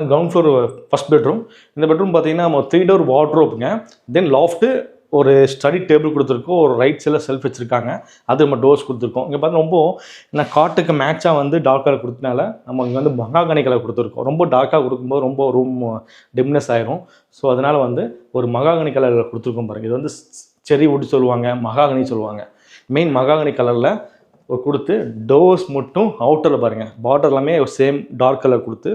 Ground floor first bedroom. இந்த bedroom பார்த்தீங்கன்னா நம்ம 3 டோர் வார்ட்ரோப்புங்க. தென் லாஃப்ட்டு ஒரு ஸ்டடி டேபிள் கொடுத்துருக்கோம். ஒரு ரைட் சைடில் செல்ஃப் வச்சுருக்காங்க. அது நம்ம டோர்ஸ் கொடுத்துருக்கோம். இங்கே பார்த்தா ரொம்ப காட்டுக்கு மேட்சாக வந்து டார்க் கலர் கொடுத்தனால நம்ம இங்கே வந்து மகாகனி கலர் கொடுத்துருக்கோம். ரொம்ப டார்க்காக கொடுக்கும்போது ரொம்ப ரூம் டிம்னஸ் ஆயிரும். ஸோ அதனால் வந்து ஒரு மகாகனி கலரில் கொடுத்துருக்கோம் பாருங்கள். இது வந்து செரி வுட் சொல்லுவாங்க, மகாகனி சொல்லுவாங்க. மெயின் மகாகனி கலரில் கொடுத்து டோர்ஸ் மட்டும் அவுட்டரில் பாருங்கள், பார்டர் எல்லாமே ஒரு சேம் டார்க் கலர் கொடுத்து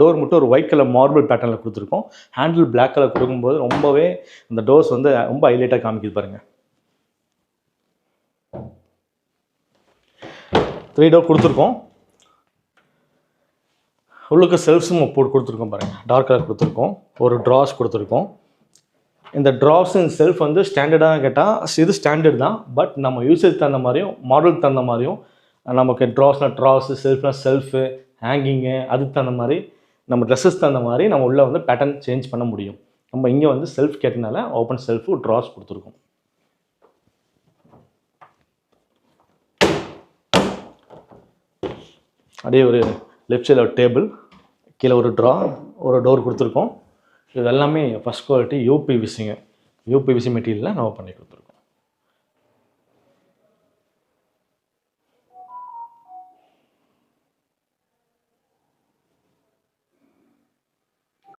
டோர் மட்டும் ஒரு ஒயிட் கலர் மார்பிள் பேட்டர்னில் கொடுத்துருக்கோம். ஹேண்டில் பிளாக் கலர் கொடுக்கும்போது ரொம்பவே இந்த டோர்ஸ் வந்து ரொம்ப ஹைலைட்டாக காமிக்குது பாருங்கள். 3 டோர் கொடுத்துருக்கோம். உள்ளுக்கு செல்ஃப்ஸும் போட்டு கொடுத்துருக்கோம் பாருங்கள். டார்க் கலர் கொடுத்துருக்கோம். ஒரு ட்ராஸ் கொடுத்துருக்கோம். இந்த ட்ராஸ் அண்ட் செல்ஃப் வந்து ஸ்டாண்டர்டாக கேட்டால் இது ஸ்டாண்டர்ட் தான். பட் நம்ம யூசேஜ் தகுந்த மாதிரியும் மாடலுக்கு தகுந்த மாதிரியும் நமக்கு ட்ராஸ்னால் ட்ராஸு, செல்ஃப்னால் செல்ஃபு, ஹேங்கிங்கு அதுக்கு தகுந்த மாதிரி நம்ம ட்ரெஸ்ஸஸ் தகுந்த மாதிரி நம்ம உள்ளே வந்து பேட்டர்ன் சேஞ்ச் பண்ண முடியும். நம்ம இங்கே வந்து செல்ஃப் கேட்டனால ஓப்பன் செல்ஃபு ட்ராஸ் கொடுத்துருக்கோம். அப்படியே ஒரு லெஃப்ட் சைடில் ஒரு டேபிள், கீழே ஒரு டோர் கொடுத்துருக்கோம். இது எல்லாமே ஃபஸ்ட் குவாலிட்டி யூபிவிசிங்க. யூபிவிசி மெட்டீரியலில் நம்ம பண்ணி கொடுத்துருக்கோம்.